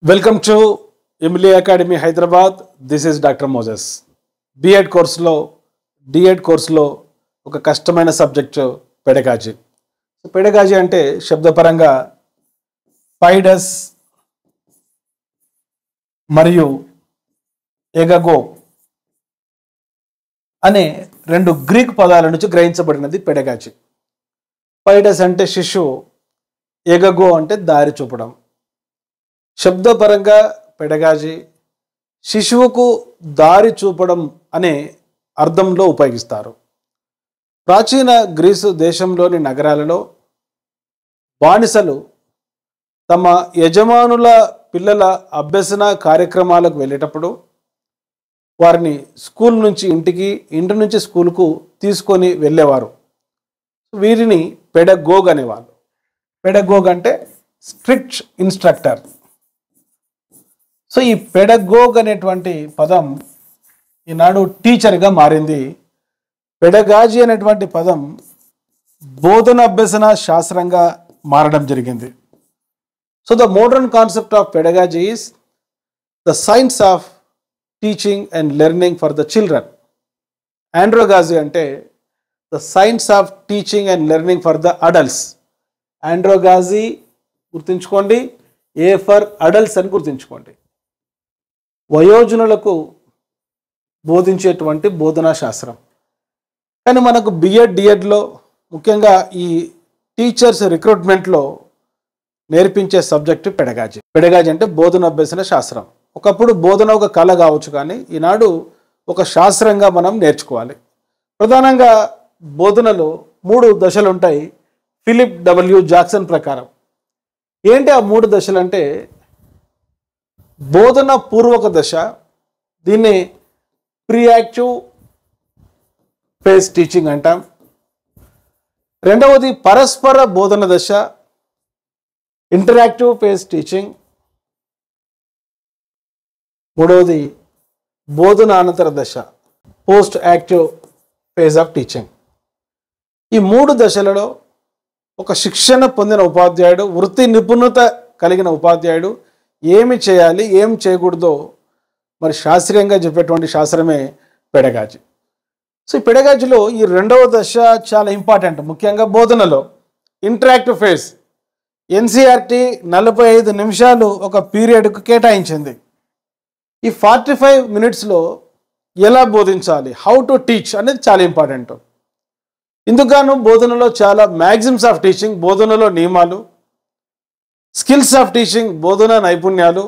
Welcome to Emily academy Hyderabad. This is doctor Moses. BEd కోర్సులో ఒక కష్టమైన సబ్జెక్టు పెడగాజీ. పెడగాజీ అంటే శబ్దపరంగా పైడస్ మరియు ఎగగో అనే రెండు గ్రీక్ పదాల నుంచి గ్రహించబడినది పెడగాజీ. పైడస్ అంటే శిశువు, ఎగగో అంటే దారి చూపడం. శబ్దపరంగా పెడగాజీ శిశువుకు దారి చూపడం అనే అర్థంలో ఉపయోగిస్తారు. ప్రాచీన గ్రీసు దేశంలోని నగరాలలో బానిసలు తమ యజమానుల పిల్లల అభ్యసన కార్యక్రమాలకు వెళ్ళేటప్పుడు వారిని స్కూల్ నుంచి ఇంటి నుంచి స్కూల్కు తీసుకొని వెళ్ళేవారు. వీరిని పెడగోగ్ అనేవాళ్ళు. పెడగోగ్ అంటే స్ట్రిక్ట్ ఇన్స్ట్రక్టర్. సో ఈ పెడగోగ్ అనేటువంటి పదం ఈనాడు టీచర్గా మారింది. పెడగాజీ అనేటువంటి పదం బోధన అభ్యసన శాస్త్రంగా మారడం జరిగింది. So the modern concept of pedagogy is the science of teaching and learning for the children. Andragogy అంటే the science of teaching and learning for the adults. Andragogy గుర్తుంచుకోండి, ఏ ఫర్ అడల్ట్స్ అని గుర్తుంచుకోండి. వయోజనులకు బోధించేటువంటి బోధనా శాస్త్రం. కానీ మనకు డిఎడ్లో ముఖ్యంగా ఈ టీచర్స్ రిక్రూట్మెంట్లో నేర్పించే సబ్జెక్టు పెడగాజీ. పెడగాజీ అంటే బోధన అభ్యసన శాస్త్రం. ఒకప్పుడు బోధన ఒక కళ కావచ్చు, కానీ ఈనాడు ఒక శాస్త్రంగా మనం నేర్చుకోవాలి. ప్రధానంగా బోధనలో 3 దశలు ఉంటాయి ఫిలిప్ డబ్ల్యూ జాక్సన్ ప్రకారం. ఏంటి ఆ 3 దశలు అంటే, బోధన పూర్వక దశ, దీన్ని ప్రియాక్టివ్ ఫేజ్ టీచింగ్ అంటాం. రెండవది పరస్పర బోధన దశ, ఇంటరాక్టివ్ ఫేజ్ టీచింగ్. మూడవది బోధన అనంతర దశ, post active phase of teaching. ఈ 3 దశలలో ఒక శిక్షణ పొందిన ఉపాధ్యాయుడు, వృత్తి నిపుణత కలిగిన ఉపాధ్యాయుడు ఏమి చేయాలి, ఏం చేయకూడదో మరి శాస్త్రీయంగా చెప్పేటువంటి శాస్త్రమే పెడగాజీ. సో ఈ పెడగాజీలో ఈ 2వ దశ చాలా ఇంపార్టెంట్. ముఖ్యంగా బోధనలో ఇంటరాక్టివ్ ఫేజ్. ఎన్సీఆర్టీ 45 నిమిషాలు ఒక పీరియడ్కు కేటాయించింది. ఈ 45 మినిట్స్లో ఎలా బోధించాలి, హౌ టు టీచ్ అనేది చాలా ఇంపార్టెంట్. ఇందుకు బోధనలో చాలా మ్యాగ్జిమ్స్ ఆఫ్ టీచింగ్, బోధనలో నియమాలు, స్కిల్స్ ఆఫ్ టీచింగ్, బోధన నైపుణ్యాలు,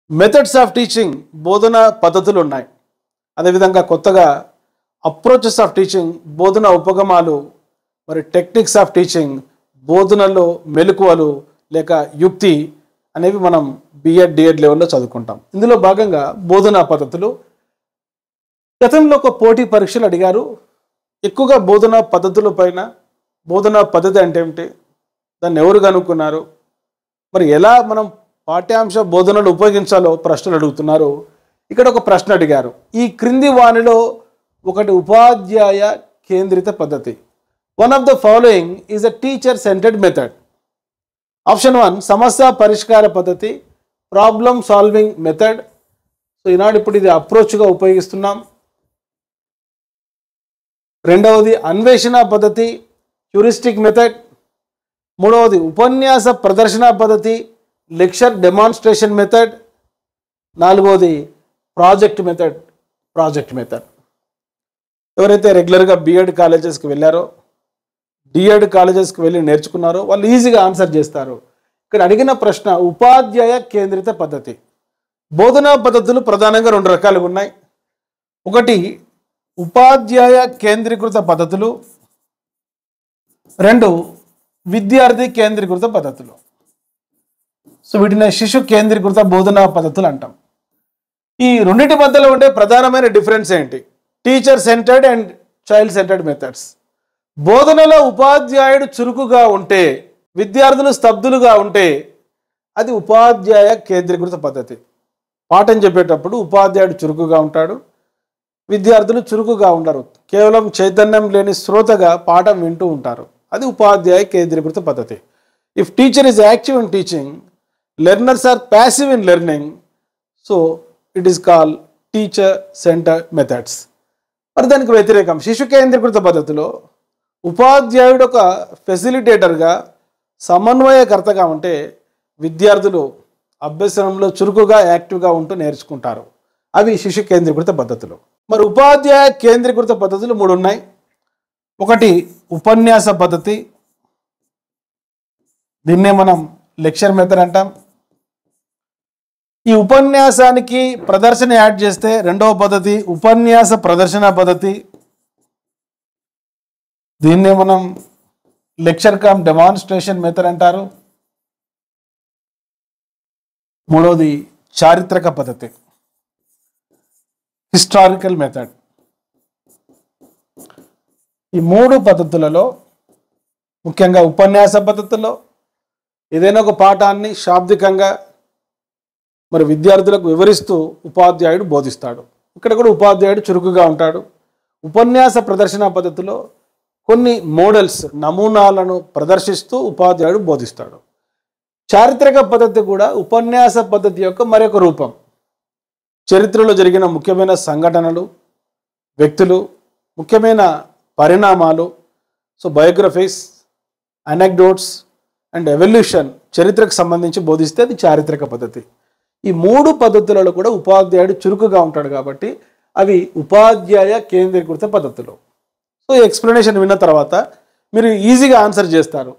మెథడ్స్ ఆఫ్ టీచింగ్, బోధన పద్ధతులు ఉన్నాయి. అదేవిధంగా కొత్తగా అప్రోచెస్ ఆఫ్ టీచింగ్, బోధన ఉపగమాలు, మరి టెక్నిక్స్ ఆఫ్ టీచింగ్, బోధనలో మెలకువలు లేక యుక్తి అనేవి మనం డిఎడ్ లెవెల్లో చదువుకుంటాం. ఇందులో భాగంగా బోధనా పద్ధతులు. గతంలో ఒక పోటీ పరీక్షలు అడిగారు ఎక్కువగా బోధనా పద్ధతుల పైన. బోధనా పద్ధతి అంటే ఏమిటి, దాన్ని ఎవరు కనుక్కున్నారు, మరి ఎలా మనం పాఠ్యాంశ బోధనలు ఉపయోగించాలో ప్రశ్నలు అడుగుతున్నారు. ఇక్కడ ఒక ప్రశ్న అడిగారు, ఈ క్రింది వానిలో ఒకటి ఉపాధ్యాయ కేంద్రిత పద్ధతి. One of the following is a teacher centred method. Option 1 సమస్య పరిష్కార పద్ధతి, ప్రాబ్లమ్ సాల్వింగ్ మెథడ్. సో ఈనాడు ఇప్పుడు ఇది అప్రోచ్గా ఉపయోగిస్తున్నాం. రెండవది అన్వేషణ పద్ధతి, హ్యూరిస్టిక్ మెథడ్. మూడవది ఉపన్యాస ప్రదర్శన పద్ధతి, లెక్చర్ డెమాన్స్ట్రేషన్ మెథడ్. నాలుగవది ప్రాజెక్ట్ మెథడ్. ఎవరైతే రెగ్యులర్గా బిఎడ్ కాలేజెస్కి వెళ్ళారో, డిఎడ్ కాలేజెస్కి వెళ్ళి నేర్చుకున్నారో వాళ్ళు ఈజీగా ఆన్సర్ చేస్తారు. ఇక్కడ అడిగిన ప్రశ్న ఉపాధ్యాయ కేంద్రిత పద్ధతి. బోధనా పద్ధతులు ప్రధానంగా 2 రకాలుగా ఉన్నాయి. ఒకటి ఉపాధ్యాయ కేంద్రీకృత పద్ధతులు, 2 విద్యార్థి కేంద్రీకృత పద్ధతులు. సో వీటిని శిశు కేంద్రీకృత బోధనా పద్ధతులు అంటాం. ఈ రెండింటి మధ్యలో ఉండే ప్రధానమైన డిఫరెన్స్ ఏంటి? Teacher centred and child centred methods. బోధనలో ఉపాధ్యాయుడు చురుకుగా ఉంటే, విద్యార్థులు స్తబ్దులుగా ఉంటే అది ఉపాధ్యాయ కేంద్రీకృత పద్ధతి. పాఠం చెప్పేటప్పుడు ఉపాధ్యాయుడు చురుకుగా ఉంటాడు, విద్యార్థులు చురుకుగా ఉండరు, కేవలం చైతన్యం లేని శ్రోతగా పాఠం వింటూ ఉంటారు. అది ఉపాధ్యాయ కేంద్రీకృత పద్ధతి. If teacher is active in teaching, learners are passive in learning, so it is called teacher centered methods. మరి దానికి వ్యతిరేకం శిశు కేంద్రీకృత పద్ధతిలో ఉపాధ్యాయుడు ఒక ఫెసిలిటేటర్గా సమన్వయకర్తగా ఉంటే విద్యార్థులు అభ్యసనంలో చురుకుగా యాక్టివ్గా ఉంటూ నేర్చుకుంటారు. అవి శిశు కేంద్రీకృత పద్ధతులు. మరి ఉపాధ్యాయ కేంద్రీకృత పద్ధతులు 3 ఉన్నాయి. ఒకటి ఉపన్యాస పద్ధతి, దీన్నే మనం లెక్చర్ మెథడ్ అంటాం. ఈ ఉపన్యాసానికి ప్రదర్శన యాడ్ చేస్తే రెండవ పద్ధతి ఉపన్యాస ప్రదర్శన పద్ధతి, దీన్నే మనం లెక్చర్ కమ్ డెమాన్స్ట్రేషన్ మెథడ్ అంటారు. మూడవది చారిత్రక పద్ధతి, హిస్టారికల్ మెథడ్. ఈ 3 పద్ధతులలో ముఖ్యంగా ఉపన్యాస పద్ధతిలో ఏదైనా ఒక పాఠాన్ని శాబ్దికంగా మరి విద్యార్థులకు వివరిస్తూ ఉపాధ్యాయుడు బోధిస్తాడు. ఇక్కడ కూడా ఉపాధ్యాయుడు చురుకుగా ఉంటాడు. ఉపన్యాస ప్రదర్శన పద్ధతిలో కొన్ని మోడల్స్ నమూనాలను ప్రదర్శిస్తూ ఉపాధ్యాయుడు బోధిస్తాడు. చారిత్రక పద్ధతి కూడా ఉపన్యాస పద్ధతి యొక్క మరొక రూపం. చరిత్రలో జరిగిన ముఖ్యమైన సంఘటనలు, వ్యక్తులు, ముఖ్యమైన పరిణామాలు, so biographies, anecdotes and evolution చరిత్రకు సంబంధించి బోధిస్తే అది చారిత్రక పద్ధతి. ఈ 3 పద్ధతులలో కూడా ఉపాధ్యాయుడు చురుకుగా ఉంటాడు కాబట్టి అవి ఉపాధ్యాయ కేంద్రీకృత పద్ధతులు. సో ఈ ఎక్స్ప్లెనేషన్ విన్న తర్వాత మీరు ఈజీగా ఆన్సర్ చేస్తారు.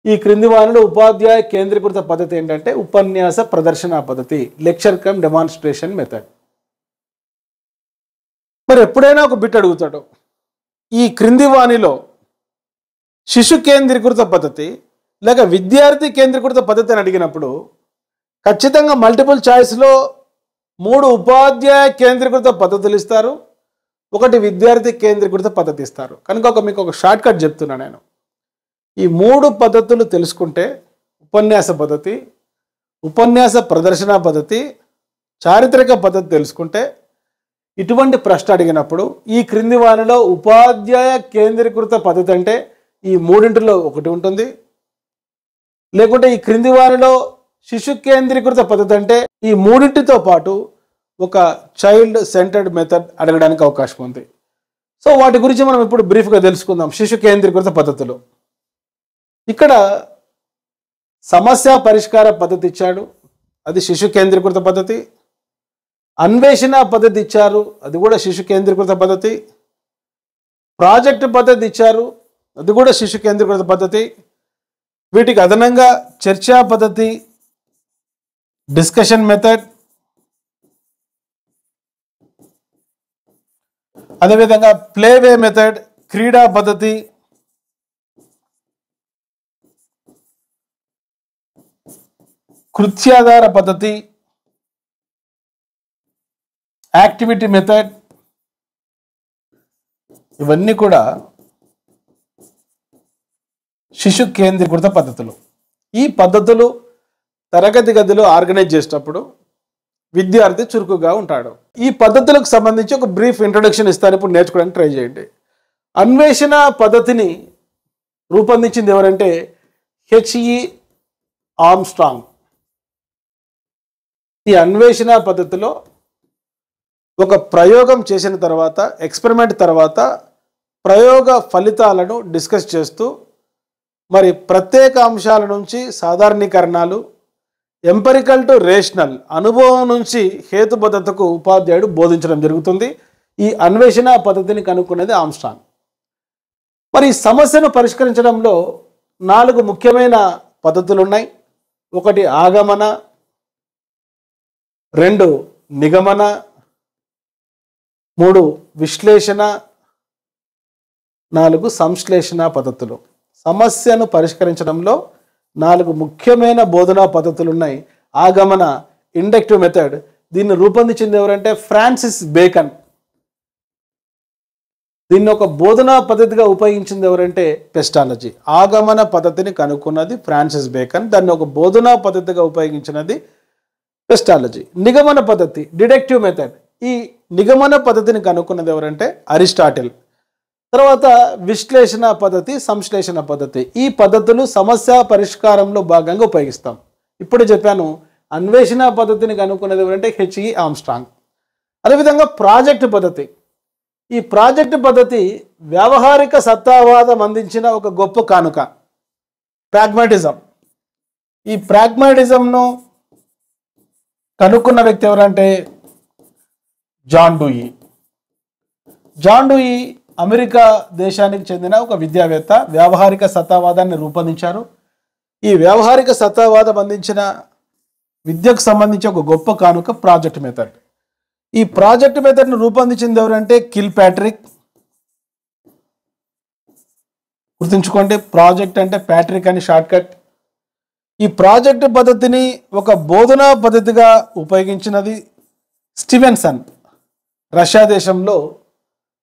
ఈ క్రింది వారిలో ఉపాధ్యాయ కేంద్రీకృత పద్ధతి ఏంటంటే ఉపన్యాస ప్రదర్శన పద్ధతి, లెక్చర్ కమ్ డెమాన్స్ట్రేషన్ మెథడ్. మరి ఎప్పుడైనా ఒక బిట్ అడుగుతాడు, ఈ క్రింది వానిలో శిశు కేంద్రీకృత పద్ధతి లేక విద్యార్థి కేంద్రీకృత పద్ధతి అని అడిగినప్పుడు ఖచ్చితంగా మల్టిపుల్ చాయిస్లో 3 ఉపాధ్యాయ కేంద్రీకృత పద్ధతులు ఇస్తారు, 1 విద్యార్థి కేంద్రీకృత పద్ధతి ఇస్తారు. కనుక మీకు ఒక షార్ట్ కట్ చెప్తున్నా నేను. ఈ 3 పద్ధతులు తెలుసుకుంటే ఉపన్యాస పద్ధతి, ఉపన్యాస ప్రదర్శన పద్ధతి, చారిత్రక పద్ధతి తెలుసుకుంటే ఇటువంటి ప్రశ్న అడిగినప్పుడు ఈ క్రింది వానిలో ఉపాధ్యాయ కేంద్రీకృత పద్ధతి అంటే ఈ 3 ఒకటి ఉంటుంది, లేకుంటే ఈ క్రింది వానిలో శిశు కేంద్రీకృత పద్ధతి అంటే ఈ 3తో పాటు ఒక చైల్డ్ సెంటర్డ్ మెథడ్ అడగడానికి అవకాశం ఉంది. సో వాటి గురించి మనం ఇప్పుడు బ్రీఫ్గా తెలుసుకుందాం. శిశు కేంద్రీకృత పద్ధతులు, ఇక్కడ సమస్య పరిష్కార పద్ధతి ఇచ్చాడు, అది శిశు కేంద్రీకృత పద్ధతి. అన్వేషణ పద్ధతి ఇచ్చారు, అది కూడా శిశు కేంద్రీకృత పద్ధతి. ప్రాజెక్ట్ పద్ధతి ఇచ్చారు, అది కూడా శిశు కేంద్రీకృత పద్ధతి. వీటికి అదనంగా చర్చా పద్ధతి, డిస్కషన్ మెథడ్, అదేవిధంగా ప్లేవే మెథడ్, క్రీడా పద్ధతి, కృత్యాధార పద్ధతి, యాక్టివిటీ మెథడ్, ఇవన్నీ కూడా శిశు కేంద్రీకృత పద్ధతులు. ఈ పద్ధతులు తరగతి గదిలో ఆర్గనైజ్ చేసేటప్పుడు విద్యార్థి చురుకుగా ఉంటాడు. ఈ పద్ధతులకు సంబంధించి ఒక బ్రీఫ్ ఇంట్రొడక్షన్ ఇస్తాను, ఇప్పుడు నేర్చుకోవడానికి ట్రై చేయండి. అన్వేషణ పద్ధతిని రూపొందించింది ఎవరంటే హెచ్ఈ ఆర్మ్స్ట్రాంగ్. ఈ అన్వేషణ పద్ధతిలో ఒక ప్రయోగం చేసిన తర్వాత, ఎక్స్పెరిమెంట్ తర్వాత ప్రయోగ ఫలితాలను డిస్కస్ చేస్తూ మరి ప్రత్యేక అంశాల నుంచి సాధారణీకరణాలు, ఎంపెరికల్ టు రేషనల్, అనుభవం నుంచి హేతుబద్ధతకు ఉపాధ్యాయుడు బోధించడం జరుగుతుంది. ఈ అన్వేషణ పద్ధతిని కనుక్కున్నది ఆర్మ్స్ట్రాంగ్. మరి ఈ సమస్యను పరిష్కరించడంలో 4 ముఖ్యమైన పద్ధతులు ఉన్నాయి. 1 ఆగమన, 2 నిగమన, 3 విశ్లేషణ, 4 సంశ్లేషణ పద్ధతులు. సమస్యను పరిష్కరించడంలో 4 ముఖ్యమైన బోధనా పద్ధతులు ఉన్నాయి. ఆగమన, ఇండక్టివ్ మెథడ్, దీన్ని రూపొందించింది ఎవరంటే ఫ్రాన్సిస్ బేకన్. దీన్ని ఒక బోధనా పద్ధతిగా ఉపయోగించింది ఎవరంటే పెస్టాలజీ. ఆగమన పద్ధతిని కనుక్కున్నది ఫ్రాన్సిస్ బేకన్, దాన్ని ఒక బోధనా పద్ధతిగా ఉపయోగించినది పెస్టాలజీ. నిగమన పద్ధతి, డిడక్టివ్ మెథడ్, ఈ నిగమన పద్ధతిని కనుక్కున్నది ఎవరంటే అరిస్టాటిల్. తర్వాత విశ్లేషణ పద్ధతి, సంశ్లేషణ పద్ధతి. ఈ పద్ధతులు సమస్య పరిష్కారంలో భాగంగా ఉపయోగిస్తాం. ఇప్పుడే చెప్పాను, అన్వేషణ పద్ధతిని కనుక్కున్నది ఎవరంటే హెచ్ఈ ఆమ్స్ట్రాంగ్. అదేవిధంగా ప్రాజెక్టు పద్ధతి. ఈ ప్రాజెక్టు పద్ధతి వ్యావహారిక సత్తావాదం అందించిన ఒక గొప్ప కానుక, ప్రాగ్మాటిజం. ఈ ప్రాగ్మాటిజంను కనుక్కున్న వ్యక్తి ఎవరంటే John Dewey. John Dewey America దేశానికి చెందిన ఒక విద్యావేత్త, వ్యావహారిక సత్తావాదాన్ని రూపొందించారు. ఈ వ్యావహారిక సత్తావాదం అందించిన విద్యకు సంబంధించి ఒక గొప్ప కానుక ప్రాజెక్ట్ మెథడ్. ఈ ప్రాజెక్ట్ మెథడ్ను రూపొందించింది ఎవరంటే కిల్ ప్యాట్రిక్. గుర్తుంచుకోండి, ప్రాజెక్ట్ అంటే ప్యాట్రిక్ అని షార్ట్కట్. ఈ ప్రాజెక్ట్ పద్ధతిని ఒక బోధనా పద్ధతిగా ఉపయోగించినది స్టీవెన్సన్. రష్యా దేశంలో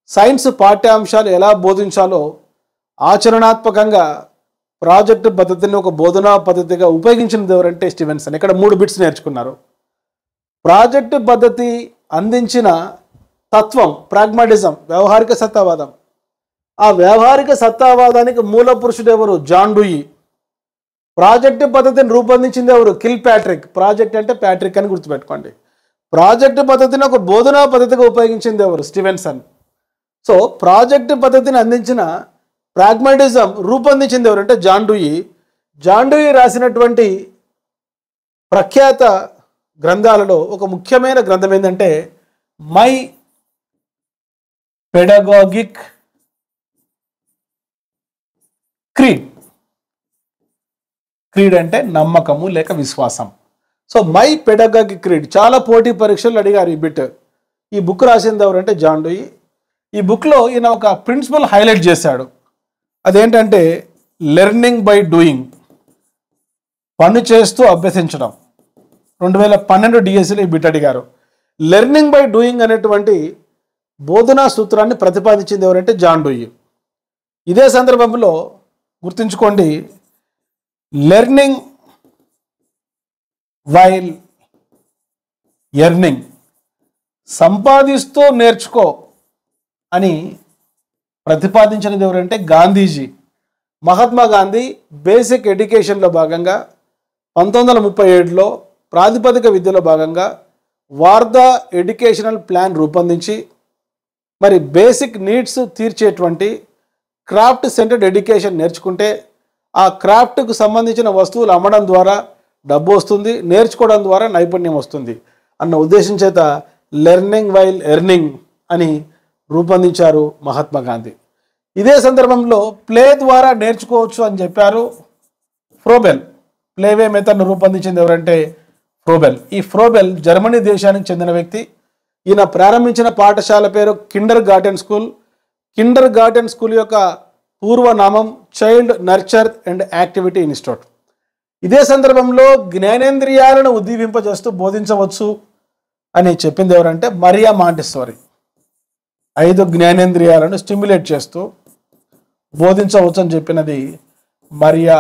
సైన్స్ పాఠ్యాంశాలు ఎలా బోధించాలో ఆచరణాత్మకంగా ప్రాజెక్టు పద్ధతిని ఒక బోధనా పద్ధతిగా ఉపయోగించినది ఎవరంటే స్టీవెన్సన్. ఇక్కడ 3 బిట్స్ నేర్చుకున్నారు. ప్రాజెక్టు పద్ధతి అందించిన తత్వం ప్రాగ్మాటిజం, వ్యవహారిక సత్తావాదం. ఆ వ్యవహారిక సత్తావాదానికి మూల పురుషుడు ఎవరు? John Dewey. ప్రాజెక్టు పద్ధతిని రూపొందించింది ఎవరు? Kill Patrick. ప్రాజెక్ట్ అంటే ప్యాట్రిక్ అని గుర్తుపెట్టుకోండి. ప్రాజెక్టు పద్ధతిని ఒక బోధనా పద్ధతిగా ఉపయోగించింది ఎవరు? స్టీవెన్సన్. సో ప్రాజెక్టు పద్ధతిని అందించిన ప్రాగ్మాటిజం రూపొందించింది ఎవరంటే జాన్ డూయి. జాన్ డూయి రాసినటువంటి ప్రఖ్యాత గ్రంథాలలో ఒక ముఖ్యమైన గ్రంథం ఏంటంటే మై పెడగాగిక్ క్రీడ్. క్రీడ్ అంటే నమ్మకము లేక విశ్వాసం. సో మై పెడగాగిక్ క్రీడ్ చాలా పోటీ పరీక్షలు అడిగారు ఈ బిట్. ఈ బుక్ రాసింది ఎవరంటే జాన్ డూయి. ఈ బుక్లో ఈయన ఒక ప్రిన్సిపల్ హైలైట్ చేశాడు. అదేంటంటే లెర్నింగ్ బై డూయింగ్, పని చేస్తూ అభ్యసించడం. 2012 డిఎస్సిలో ఈ బిట్ అడిగారు. లెర్నింగ్ బై డూయింగ్ అనేటువంటి బోధనా సూత్రాన్ని ప్రతిపాదించింది ఎవరంటే జాన్ డూయి. ఇదే సందర్భంలో గుర్తుంచుకోండి, లెర్నింగ్ వైల్ ఎర్నింగ్, సంపాదిస్తూ నేర్చుకో అని ప్రతిపాదించినది ఎవరంటే గాంధీజీ. మహాత్మా గాంధీ బేసిక్ ఎడ్యుకేషన్లో భాగంగా 1937లో ప్రాతిపదిక విద్యలో భాగంగా వార్ధా ఎడ్యుకేషనల్ ప్లాన్ రూపొందించి మరి బేసిక్ నీడ్స్ తీర్చేటువంటి క్రాఫ్ట్ సెంటర్డ్ ఎడ్యుకేషన్ నేర్చుకుంటే ఆ క్రాఫ్ట్కు సంబంధించిన వస్తువులు అమ్మడం ద్వారా డబ్బు వస్తుంది, నేర్చుకోవడం ద్వారా నైపుణ్యం వస్తుంది అన్న ఉద్దేశం చేత లెర్నింగ్ వైల్ ఎర్నింగ్ అని రూపొందించారు మహాత్మా గాంధీ. ఇదే సందర్భంలో ప్లే ద్వారా నేర్చుకోవచ్చు అని చెప్పారు ఫ్రోబెల్. ప్లేవే మెథడ్ను రూపొందించింది ఎవరంటే ఫ్రోబెల్. ఈ ఫ్రోబెల్ జర్మనీ దేశానికి చెందిన వ్యక్తి. ఈయన ప్రారంభించిన పాఠశాల పేరు kindergarten school. Kindergarten school యొక్క పూర్వనామం child nurture and activity institute. ఇదే సందర్భంలో జ్ఞానేంద్రియాలను ఉద్దీపింపజేస్తూ బోధించవచ్చు అని చెప్పింది ఎవరంటే మరియా మాంటిసోరీ. 5 జ్ఞానేంద్రియాలను స్టిమ్యులేట్ చేస్తూ బోధించవచ్చు అని చెప్పినది Mariya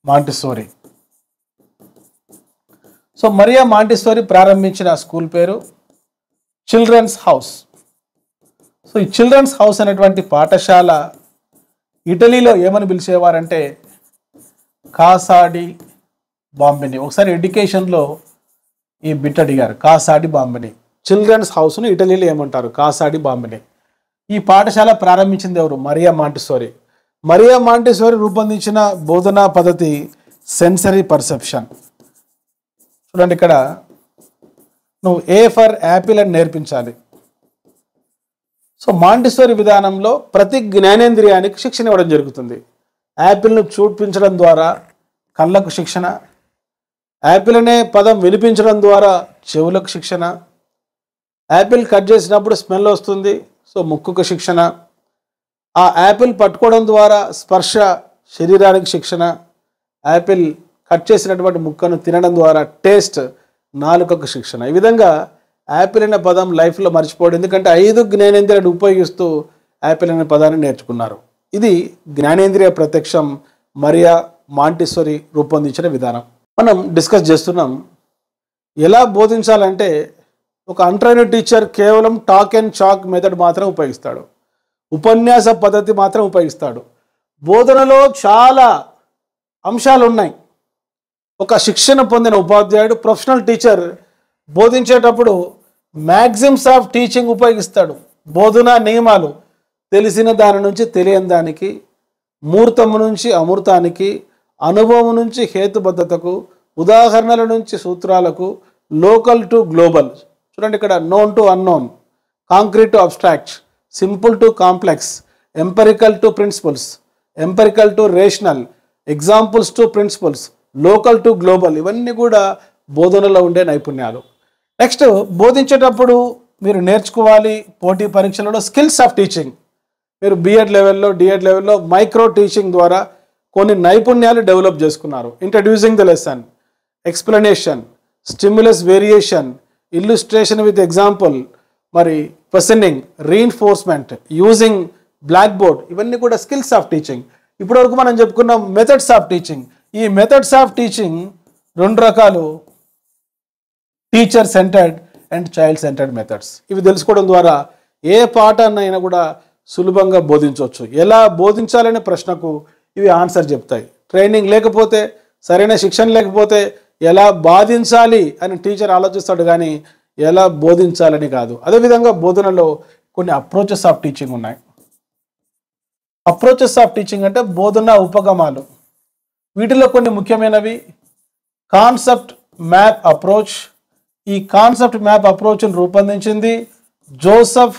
Montessori. So Mariya Montessori ప్రారంభించిన స్కూల్ పేరు చిల్డ్రన్స్ హౌస్. సో ఈ చిల్డ్రన్స్ హౌస్ అనేటువంటి పాఠశాల ఇటలీలో ఏమని పిలిచేవారంటే కాసాడి బాంబిని. ఒకసారి ఎడ్యుకేషన్లో ఈ బిట్ అడిగారు, కాసాడి బాంబిని. చిల్డ్రన్స్ హౌస్ను ఇటలీలో ఏమంటారు? కాసాడి బాంబిని. ఈ పాఠశాల ప్రారంభించింది ఎవరు? మరియా మాంటిసోరీ. మరియా మాంటిసోరీ రూపొందించిన బోధనా పద్ధతి సెన్సరీ పర్సెప్షన్. చూడండి, ఇక్కడ నువ్వు ఏ ఫర్ యాపిల్ అని నేర్పించాలి. సో మాంటిసోరీ విధానంలో ప్రతి జ్ఞానేంద్రియానికి శిక్షణ ఇవ్వడం జరుగుతుంది. యాపిల్ను చూపించడం ద్వారా కళ్ళకు శిక్షణ, యాపిల్ అనే పదం వినిపించడం ద్వారా చెవులకు శిక్షణ, యాపిల్ కట్ చేసినప్పుడు స్మెల్ వస్తుంది, సో ముక్కుకు శిక్షణ, ఆ యాపిల్ పట్టుకోవడం ద్వారా స్పర్శ శరీరానికి శిక్షణ, యాపిల్ కట్ చేసినటువంటి ముక్కను తినడం ద్వారా టేస్ట్ నాలుకకు శిక్షణ. ఈ విధంగా యాపిల్ అనే పదం లైఫ్లో మర్చిపోవడం, ఎందుకంటే 5 జ్ఞానేంద్రియాలను ఉపయోగిస్తూ యాపిల్ అనే పదాన్ని నేర్చుకున్నారు. ఇది జ్ఞానేంద్రియ ప్రత్యక్షం మరియా మాంటిసోరీ రూపొందించిన విధానం. మనం డిస్కస్ చేస్తున్నాం ఎలా బోధించాలంటే ఒక అన్ట్రైన్డ్ టీచర్ కేవలం టాక్ అండ్ చాక్ మెథడ్ మాత్రం ఉపయోగిస్తాడు, ఉపన్యాస పద్ధతి మాత్రం ఉపయోగిస్తాడు. బోధనలో చాలా అంశాలు ఉన్నాయి. ఒక శిక్షణ పొందిన ఉపాధ్యాయుడు ప్రొఫెషనల్ టీచర్ బోధించేటప్పుడు మ్యాక్సిమ్స్ ఆఫ్ టీచింగ్ ఉపయోగిస్తాడు. బోధనా నియమాలు తెలిసిన దాని నుంచి తెలియని దానికి, మూర్తము నుంచి అమూర్తానికి, అనుభవం నుంచి హేతుబద్ధతకు, ఉదాహరణల నుంచి సూత్రాలకు, లోకల్ టు గ్లోబల్. చూడండి ఇక్కడ known to unknown, concrete to abstract, simple to complex, empirical to principles, empirical to rational, examples to principles, local to global. ఇవన్నీ కూడా బోధనలో ఉండే నైపుణ్యాలు. నెక్స్ట్, బోధించేటప్పుడు మీరు నేర్చుకోవాలి పోటీ పరీక్షలలో స్కిల్స్ ఆఫ్ టీచింగ్. మీరు బిఎడ్ లెవెల్లో, డిఎడ్ లెవెల్లో మైక్రో టీచింగ్ ద్వారా కొన్ని నైపుణ్యాలు డెవలప్ చేసుకున్నారు. Introducing the lesson, explanation, stimulus variation, illustration with example, మరి questioning, reinforcement, using blackboard. ఇవన్నీ కూడా స్కిల్స్ ఆఫ్ టీచింగ్. ఇప్పటివరకు మనం చెప్పుకున్నాం మెథడ్స్ ఆఫ్ టీచింగ్. ఈ మెథడ్స్ ఆఫ్ టీచింగ్ 2 రకాలు, teacher centred and child centred methods. ఇవి తెలుసుకోవడం ద్వారా ఏ పాఠాన్నైనా కూడా సులభంగా బోధించవచ్చు. ఎలా బోధించాలనే ప్రశ్నకు ఇవి ఆన్సర్ చెప్తాయి. ట్రైనింగ్ లేకపోతే, సరైన శిక్షణ లేకపోతే ఎలా బాధించాలి అని టీచర్ ఆలోచిస్తాడు, కానీ ఎలా బోధించాలని కాదు. అదేవిధంగా బోధనలో కొన్ని అప్రోచెస్ ఆఫ్ టీచింగ్ ఉన్నాయి. అప్రోచెస్ ఆఫ్ టీచింగ్ అంటే బోధన ఉపగమాలు. వీటిలో కొన్ని ముఖ్యమైనవి కాన్సెప్ట్ మ్యాప్ అప్రోచ్. ఈ కాన్సెప్ట్ మ్యాప్ అప్రోచ్ను రూపొందించింది జోసెఫ్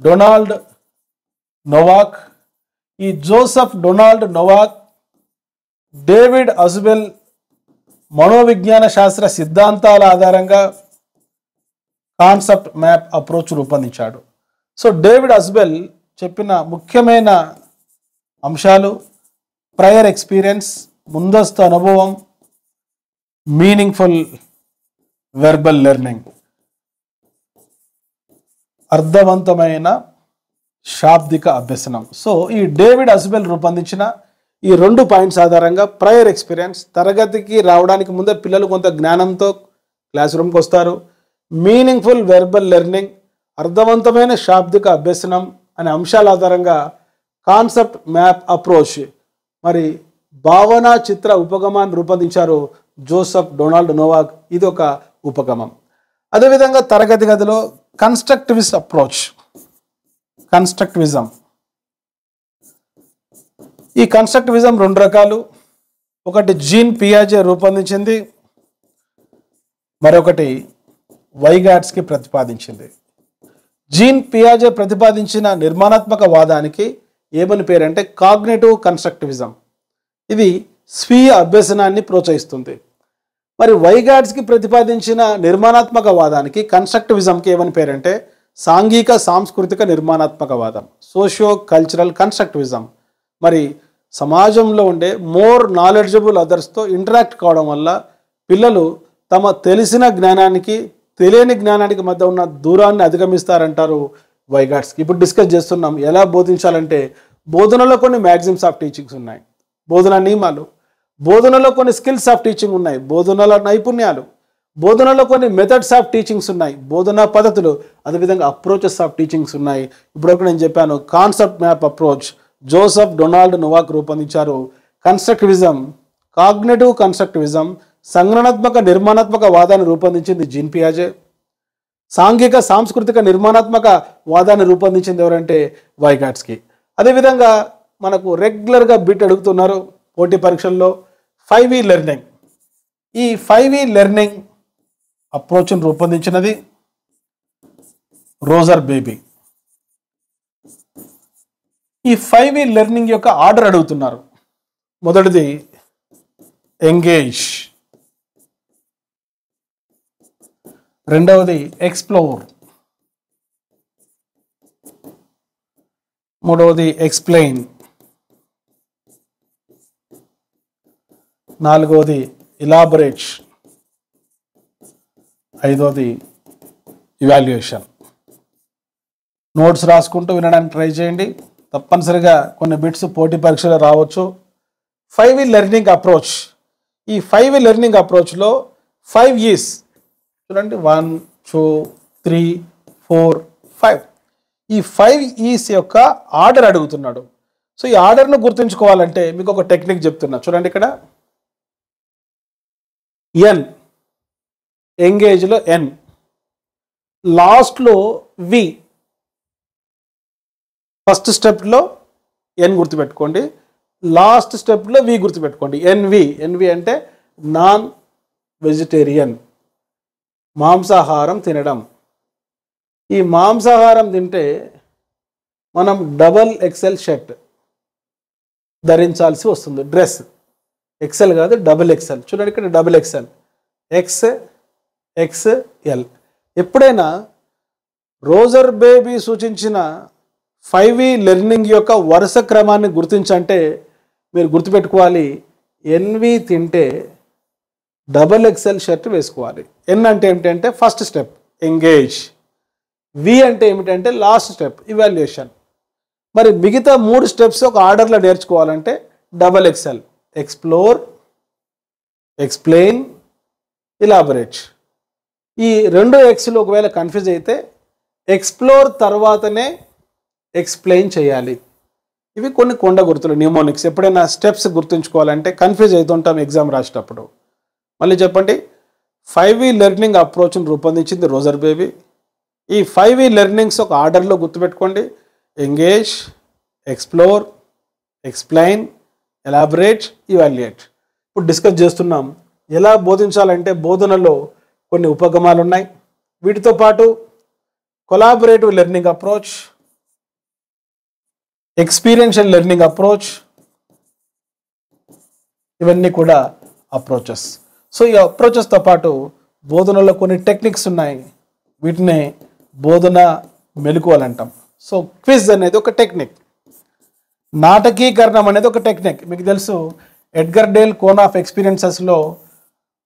డొనాల్డ్ నోవాక్. ఈ Joseph Donald Novak David Ausubel మనోవిజ్ఞాన శాస్త్ర సిద్ధాంతాల ఆధారంగా కాన్సెప్ట్ మ్యాప్ అప్రోచ్ రూపొందించాడు. సో డేవిడ్ అజ్బెల్ చెప్పిన ముఖ్యమైన అంశాలు ప్రయర్ ఎక్స్పీరియన్స్, ముందస్తు అనుభవం, మీనింగ్ఫుల్ వెర్బల్ లెర్నింగ్, అర్థవంతమైన శాబ్దిక అభ్యసనం. సో ఈ డేవిడ్ అజ్బెల్ రూపొందించిన ఈ 2 పాయింట్స్ ఆధారంగా ప్రయర్ ఎక్స్పీరియన్స్, తరగతికి రావడానికి ముందే పిల్లలు కొంత జ్ఞానంతో క్లాస్ రూమ్కి వస్తారు. మీనింగ్ఫుల్ వెర్బల్ లెర్నింగ్, అర్థవంతమైన శాబ్దిక అభ్యసనం అనే అంశాల ఆధారంగా కాన్సెప్ట్ మ్యాప్ అప్రోచ్, మరి భావనా చిత్ర ఉపగమాన్ని రూపొందించారు జోసెఫ్ డొనాల్డ్ నోవాక్. ఇది ఒక ఉపగమం. అదేవిధంగా తరగతి గదిలో కన్స్ట్రక్టివిస్ట్ అప్రోచ్, కన్స్ట్రక్టివిజం. ఈ కన్స్ట్రక్టివిజం 2 రకాలు. ఒకటి జీన్ పియాజే రూపొందించింది, మరొకటి వైగాట్స్కి ప్రతిపాదించింది. జీన్ పియాజే ప్రతిపాదించిన నిర్మాణాత్మక వాదానికి ఏమని పేరంటే కాగ్నిటివ్ కన్స్ట్రక్టివిజం. ఇది స్వీయ అభ్యసనాన్ని ప్రోత్సహిస్తుంది. మరి వైగాట్స్కి ప్రతిపాదించిన నిర్మాణాత్మక వాదానికి, కన్స్ట్రక్టివిజంకి ఏమని పేరంటే సాంఘిక సాంస్కృతిక నిర్మాణాత్మక వాదం, సోషియో కల్చరల్ కన్స్ట్రక్టివిజం. మరి సమాజంలో ఉండే మోర్ నాలెడ్జబుల్ అదర్స్తో ఇంటరాక్ట్ కావడం వల్ల పిల్లలు తమ తెలిసిన జ్ఞానానికి తెలియని జ్ఞానానికి మధ్య ఉన్న దూరాన్ని అధిగమిస్తారంటారు వైగాట్స్కి. ఇప్పుడు డిస్కస్ చేస్తున్నాం ఎలా బోధించాలంటే బోధనలో కొన్ని మ్యాక్సిమ్స్ ఆఫ్ టీచింగ్స్ ఉన్నాయి, బోధన నియమాలు. బోధనలో కొన్ని స్కిల్స్ ఆఫ్ టీచింగ్ ఉన్నాయి, బోధనల నైపుణ్యాలు. బోధనలో కొన్ని మెథడ్స్ ఆఫ్ టీచింగ్స్ ఉన్నాయి, బోధనా పద్ధతులు. అదేవిధంగా అప్రోచెస్ ఆఫ్ టీచింగ్స్ ఉన్నాయి. ఇప్పుడు నేను చెప్పాను concept map approach Joseph Donald Novak రూపొందించారు. కన్స్ట్రక్టివిజం, కాగ్నిటివ్ కన్స్ట్రక్టివిజం, సంజ్ఞానాత్మక నిర్మాణాత్మక వాదాన్ని రూపొందించింది జీన్ పియాజే. సాంఘిక సాంస్కృతిక నిర్మాణాత్మక వాదాన్ని రూపొందించింది ఎవరంటే వైగాట్స్కి. అదేవిధంగా మనకు రెగ్యులర్గా బిట్ అడుగుతున్నారు పోటీ పరీక్షల్లో 5E లెర్నింగ్. ఈ 5E లెర్నింగ్ అప్రోచ్ను రూపొందించినది రోజర్ బేబీ. ఈ 5E లెర్నింగ్ యొక్క ఆర్డర్ అడుగుతున్నారు. మొదటిది ఎంగేజ్, రెండవది ఎక్స్ప్లోర్, మూడవది ఎక్స్ప్లెయిన్, నాలుగవది ఇలాబొరేట్, ఐదవది ఇవాల్యుయేషన్. నోట్స్ రాసుకుంటూ వినడానికి ట్రై చేయండి. తప్పనిసరిగా కొన్ని బిట్స్ పోటీ పరీక్షలో రావచ్చు. 5E learning approach. ఈ 5E లెర్నింగ్ అప్రోచ్లో 5 E's చూడండి, 1 2 3 4 5. ఈ 5 E's యొక్క ఆర్డర్ అడుగుతున్నాడు. సో ఈ ఆర్డర్ను గుర్తుంచుకోవాలంటే మీకు ఒక టెక్నిక్ చెప్తున్నా చూడండి. ఇక్కడ ఎన్, ఎంగేజ్లో ఎన్, లాస్ట్లో వి. ఫస్ట్ స్టెప్లో ఎన్ గుర్తుపెట్టుకోండి, లాస్ట్ స్టెప్లో వి గుర్తుపెట్టుకోండి. ఎన్వి, ఎన్వి అంటే నాన్ వెజిటేరియన్, మాంసాహారం తినడం. ఈ మాంసాహారం తింటే మనం డబల్ ఎక్సెల్ షర్ట్ ధరించాల్సి వస్తుంది. డ్రెస్ ఎక్సెల్ కాదు, డబుల్ ఎక్సెల్. చూడండి ఇక్కడ డబుల్ ఎక్సెల్, ఎక్స్ ఎక్స్ఎల్. ఎప్పుడైనా రోజర్ బేబీ సూచించిన 5E లెర్నింగ్ యొక్క వరుస క్రమాన్ని గుర్తించంటే మీరు గుర్తుపెట్టుకోవాలి, ఎన్వి తింటే డబల్ ఎక్సెల్ షర్ట్ వేసుకోవాలి. ఎన్ అంటే ఏమిటంటే ఫస్ట్ స్టెప్ ఎంగేజ్, వి అంటే ఏమిటంటే లాస్ట్ స్టెప్ ఇవాల్యుయేషన్. మరి మిగతా 3 స్టెప్స్ ఒక ఆర్డర్లో నేర్చుకోవాలంటే double excel, explore, explain, elaborate. ఈ 2 ఎక్స్లు ఒకవేళ కన్ఫ్యూజ్ అయితే ఎక్స్ప్లోర్ తర్వాతనే ఎక్స్ప్లెయిన్ చేయాలి. ఇవి కొన్ని కొండ గుర్తులు, న్యూమోనిక్స్. ఎప్పుడైనా స్టెప్స్ గుర్తుంచుకోవాలంటే కన్ఫ్యూజ్ అవుతుంటాం ఎగ్జామ్ రాసేటప్పుడు. మళ్ళీ చెప్పండి, 5E లెర్నింగ్ అప్రోచ్ని రూపొందించింది రోజర్ బేబీ. ఈ 5E లెర్నింగ్స్ ఒక ఆర్డర్లో గుర్తుపెట్టుకోండి, engage, explore, explain, elaborate, evaluate. ఇప్పుడు డిస్కస్ చేస్తున్నాం ఎలా బోధించాలంటే బోధనలో కొన్ని ఉపగమాలు ఉన్నాయి. వీటితో పాటు collaborative learning approach, experiential learning approach, ఇవన్నీ కూడా అప్రోచెస్. సో ఈ అప్రోచెస్తో పాటు బోధనలో కొన్ని టెక్నిక్స్ ఉన్నాయి, వీటిని బోధన మెలకువలు అంటాం. సో క్విజ్ అనేది ఒక టెక్నిక్, నాటకీకరణం అనేది ఒక టెక్నిక్. మీకు తెలుసు ఎడ్గర్ డేల్ కోన్ ఆఫ్ ఎక్స్పీరియన్సెస్లో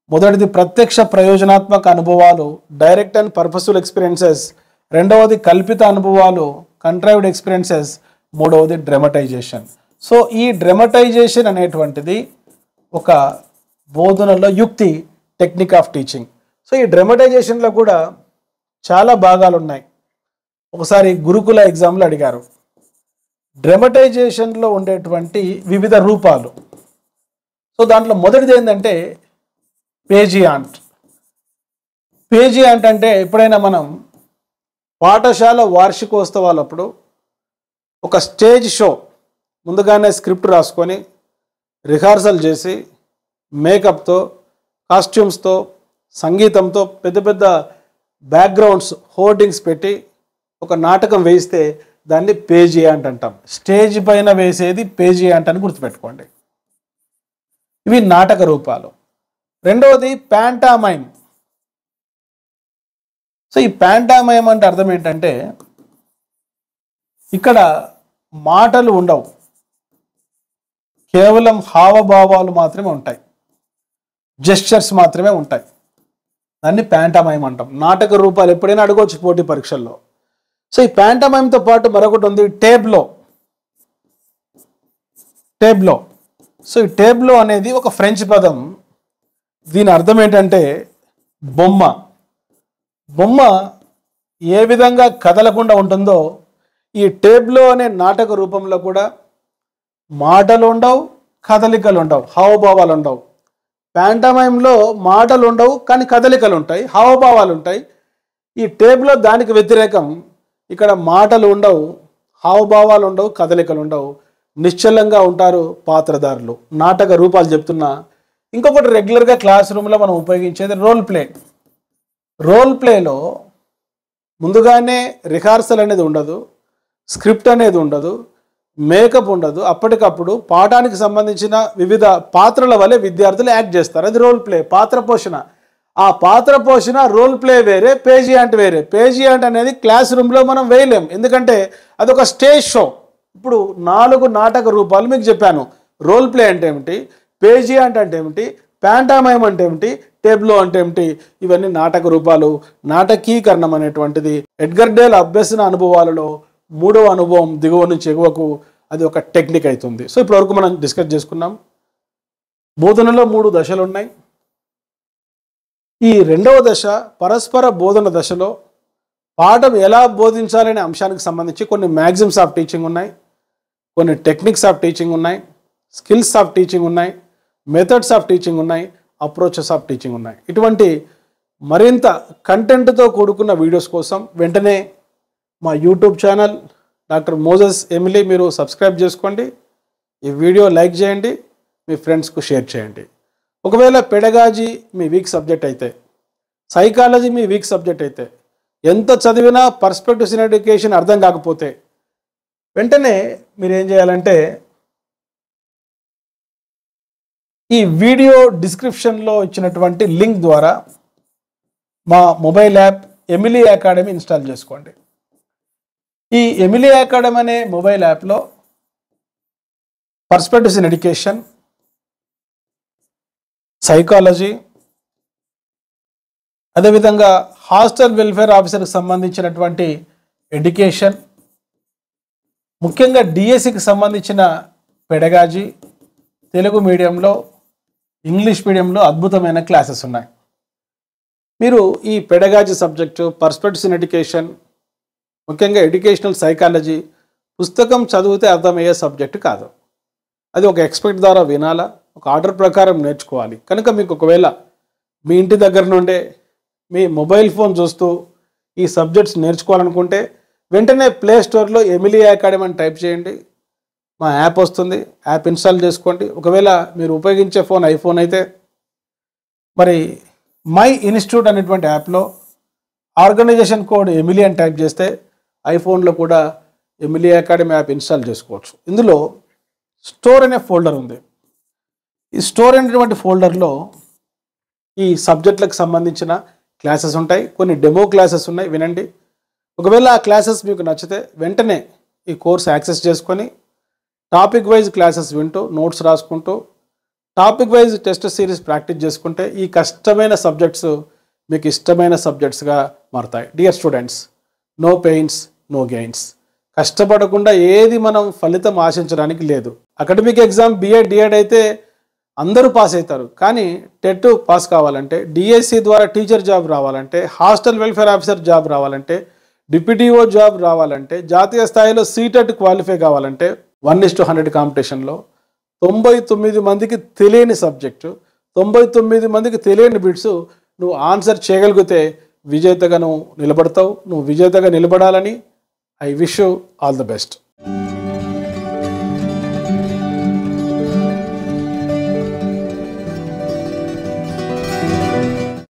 మొదటిది ప్రత్యక్ష ప్రయోజనాత్మక అనుభవాలు, డైరెక్ట్ అండ్ పర్పస్ఫుల్ ఎక్స్పీరియన్సెస్. రెండవది కల్పిత అనుభవాలు, కంట్రైవ్డ్ ఎక్స్పీరియన్సెస్. మూడవది డ్రమటైజేషన్. సో ఈ డ్రమటైజేషన్ అనేటువంటిది ఒక బోధనలో యుక్తి, టెక్నిక్ ఆఫ్ టీచింగ్. సో ఈ డ్రమటైజేషన్లో కూడా చాలా భాగాలు ఉన్నాయి. ఒకసారి గురుకుల ఎగ్జామ్లో అడిగారు, డ్రమటైజేషన్లో ఉండేటువంటి వివిధ రూపాలు. సో దాంట్లో మొదటిది ఏంటంటే పేజియాంట్. పేజియాంట్ అంటే ఎప్పుడైనా మనం పాఠశాల వార్షికోత్సవాలప్పుడు ఒక స్టేజ్ షో ముందుగానే స్క్రిప్ట్ రాసుకొని రిహార్సల్ చేసి మేకప్తో, కాస్ట్యూమ్స్తో, సంగీతంతో, పెద్ద పెద్ద బ్యాక్గ్రౌండ్స్, హోర్డింగ్స్ పెట్టి ఒక నాటకం వేయిస్తే దాన్ని పేజియాంట్ అంటాం. స్టేజ్ పైన వేసేది పేజియాంట్ అని గుర్తుపెట్టుకోండి. ఇవి నాటక రూపాలు. రెండవది ప్యాంటామైమ్. సో ఈ ప్యాంటామైమ్ అంటే అర్థం ఏంటంటే ఇక్కడ మాటలు ఉండవు, కేవలం హావభావాలు మాత్రమే ఉంటాయి, జెస్చర్స్ మాత్రమే ఉంటాయి. దాన్ని ప్యాంటామైమ్ అంటాం. నాటక రూపాలు ఎప్పుడైనా అడగవచ్చు పోటీ పరీక్షల్లో. సో ఈ ప్యాంటామైమ్తో పాటు మరొకటి ఉంది టేబ్లో. టేబ్లో. సో ఈ టేబ్లో అనేది ఒక ఫ్రెంచ్ పదం. దీని అర్థం ఏంటంటే బొమ్మ. బొమ్మ ఏ విధంగా కదలకుండా ఉంటుందో ఈ టేబ్లో అనే నాటక రూపంలో కూడా మాటలు ఉండవు, కదలికలు ఉండవు, హావభావాలు ఉండవు. ప్యాంటమైమ్లో మాటలు ఉండవు కానీ కదలికలు ఉంటాయి, హావభావాలు ఉంటాయి. ఈ టేబ్లో దానికి వ్యతిరేకం, ఇక్కడ మాటలు ఉండవు, హావభావాలు ఉండవు, కదలికలు ఉండవు, నిశ్చలంగా ఉంటారు పాత్రధారులు. నాటక రూపాలు చెప్తున్నా. ఇంకొకటి రెగ్యులర్గా క్లాస్ రూమ్లో మనం ఉపయోగించేది రోల్ ప్లే. రోల్ ప్లేలో ముందుగానే రిహార్సల్ అనేది ఉండదు, స్క్రిప్ట్ అనేది ఉండదు, మేకప్ ఉండదు. అప్పటికప్పుడు పాఠానికి సంబంధించిన వివిధ పాత్రల వలె విద్యార్థులు యాక్ట్ చేస్తారు. అది రోల్ ప్లే, పాత్ర పోషణ. ఆ పాత్ర పోషణ రోల్ ప్లే వేరే, పేజియాంట్ వేరే. పేజియాంట్ అనేది క్లాస్ రూమ్లో మనం వేయలేం, ఎందుకంటే అదొక స్టేజ్ షో. ఇప్పుడు 4 నాటక రూపాలు మీకు చెప్పాను. రోల్ ప్లే అంటే ఏమిటి, పేజియాంట్ అంటే ఏమిటి, ప్యాంటామైమ్ అంటే ఏమిటి, టేబ్లో అంటే ఏమిటి. ఇవన్నీ నాటక రూపాలు. నాటకీకరణం అనేటువంటిది ఎడ్గర్ డేల్ అభ్యసన అనుభవాలలో 3వ అనుభవం, దిగువ నుంచి ఎగువకు, అది ఒక టెక్నిక్ అవుతుంది. సో ఇప్పటివరకు మనం డిస్కస్ చేసుకున్నాం. బోధనలో 3 దశలు ఉన్నాయి. ఈ 2వ దశ పరస్పర బోధన దశలో పాఠం ఎలా బోధించాలనే అంశానికి సంబంధించి కొన్ని మ్యాగ్జిమ్స్ ఆఫ్ టీచింగ్ ఉన్నాయి, కొన్ని టెక్నిక్స్ ఆఫ్ టీచింగ్ ఉన్నాయి, స్కిల్స్ ఆఫ్ టీచింగ్ ఉన్నాయి, మెథడ్స్ ఆఫ్ టీచింగ్ ఉన్నాయి, అప్రోచెస్ ఆఫ్ టీచింగ్ ఉన్నాయి. ఇటువంటి మరింత కంటెంట్తో కూడుకున్న వీడియోస్ కోసం వెంటనే మా YouTube channel doctor Moses Emily మీరు సబ్స్క్రైబ్ చేసుకోండి. ఈ వీడియో లైక్ చేయండి, మీ ఫ్రెండ్స్కు షేర్ చేయండి. ఒకవేళ పెడగాజీ మీ వీక్ సబ్జెక్ట్ అయితే, సైకాలజీ మీ వీక్ సబ్జెక్ట్ అయితే, ఎంత చదివినా పర్స్పెక్టివ్స్ ఇన్ ఎడ్యుకేషన్ అర్థం కాకపోతే వెంటనే మీరు ఏం చేయాలంటే ఈ వీడియో డిస్క్రిప్షన్లో ఇచ్చినటువంటి లింక్ ద్వారా మా mobile app Emily academy install చేసుకోండి. ఈ ఎమిలీ అకాడమీ అనే మొబైల్ యాప్లో పర్స్పెక్టివ్స్ ఇన్ ఎడ్యుకేషన్, సైకాలజీ, అదేవిధంగా హాస్టల్ వెల్ఫేర్ ఆఫీసర్కి సంబంధించినటువంటి ఎడ్యుకేషన్, ముఖ్యంగా డిఎస్సికి సంబంధించిన పెడగాజీ, తెలుగు మీడియంలో, ఇంగ్లీష్ మీడియంలో అద్భుతమైన క్లాసెస్ ఉన్నాయి. మీరు ఈ pedagogy subject, perspectives in education, ముఖ్యంగా ఎడ్యుకేషనల్ సైకాలజీ పుస్తకం చదివితే అర్థమయ్యే సబ్జెక్టు కాదు. అది ఒక ఎక్స్పర్ట్ ద్వారా వినాలా, ఒక ఆర్డర్ ప్రకారం నేర్చుకోవాలి. కనుక మీకు ఒకవేళ మీ ఇంటి దగ్గర నుండే మీ మొబైల్ ఫోన్ చూస్తూ ఈ సబ్జెక్ట్స్ నేర్చుకోవాలనుకుంటే వెంటనే ప్లే స్టోర్లో ఎమిలీ అకాడమీ అని టైప్ చేయండి. మా యాప్ వస్తుంది, యాప్ ఇన్స్టాల్ చేసుకోండి. ఒకవేళ మీరు ఉపయోగించే ఫోన్ ఐఫోన్ అయితే మరి మై ఇన్స్టిట్యూట్ అనేటువంటి యాప్లో ఆర్గనైజేషన్ కోడ్ ఎమిలీ అని టైప్ చేస్తే ఐఫోన్లో కూడా ఎమిలీ అకాడమీ యాప్ ఇన్స్టాల్ చేసుకోవచ్చు. ఇందులో స్టోర్ అనే ఫోల్డర్ ఉంది. ఈ స్టోర్ అనేటువంటి ఫోల్డర్లో ఈ సబ్జెక్టులకు సంబంధించిన క్లాసెస్ ఉంటాయి, కొన్ని డెమో క్లాసెస్ ఉన్నాయి, వినండి. ఒకవేళ ఆ క్లాసెస్ మీకు నచ్చితే వెంటనే ఈ కోర్స్ యాక్సెస్ చేసుకొని టాపిక్ వైజ్ క్లాసెస్ వింటూ నోట్స్ రాసుకుంటూ topic wise test series practice చేసుకుంటే ఈ కష్టమైన సబ్జెక్ట్స్ మీకు ఇష్టమైన సబ్జెక్ట్స్గా మారుతాయి. Dear students, no pains no gains. కష్టపడకుండా ఏది మనం ఫలితం ఆశించడానికి లేదు. అకాడమిక్ ఎగ్జామ్ బిఎడ్ డిఎడ్ అయితే అందరూ పాస్ అవుతారు, కానీ టెట్ పాస్ కావాలంటే, డిఎస్సి ద్వారా టీచర్ జాబ్ రావాలంటే, హాస్టల్ వెల్ఫేర్ ఆఫీసర్ జాబ్ రావాలంటే, డిప్యూటీఓ జాబ్ రావాలంటే, జాతీయ స్థాయిలో సీటెట్ క్వాలిఫై కావాలంటే 1:100 కాంపిటీషన్లో 99 మందికి తెలియని సబ్జెక్టు, 99 మందికి తెలియని బిట్స్ నువ్వు ఆన్సర్ చేయగలిగితే విజేతగా నువ్వు నిలబడతావు. నువ్వు విజేతగా నిలబడాలని I wish you all the best.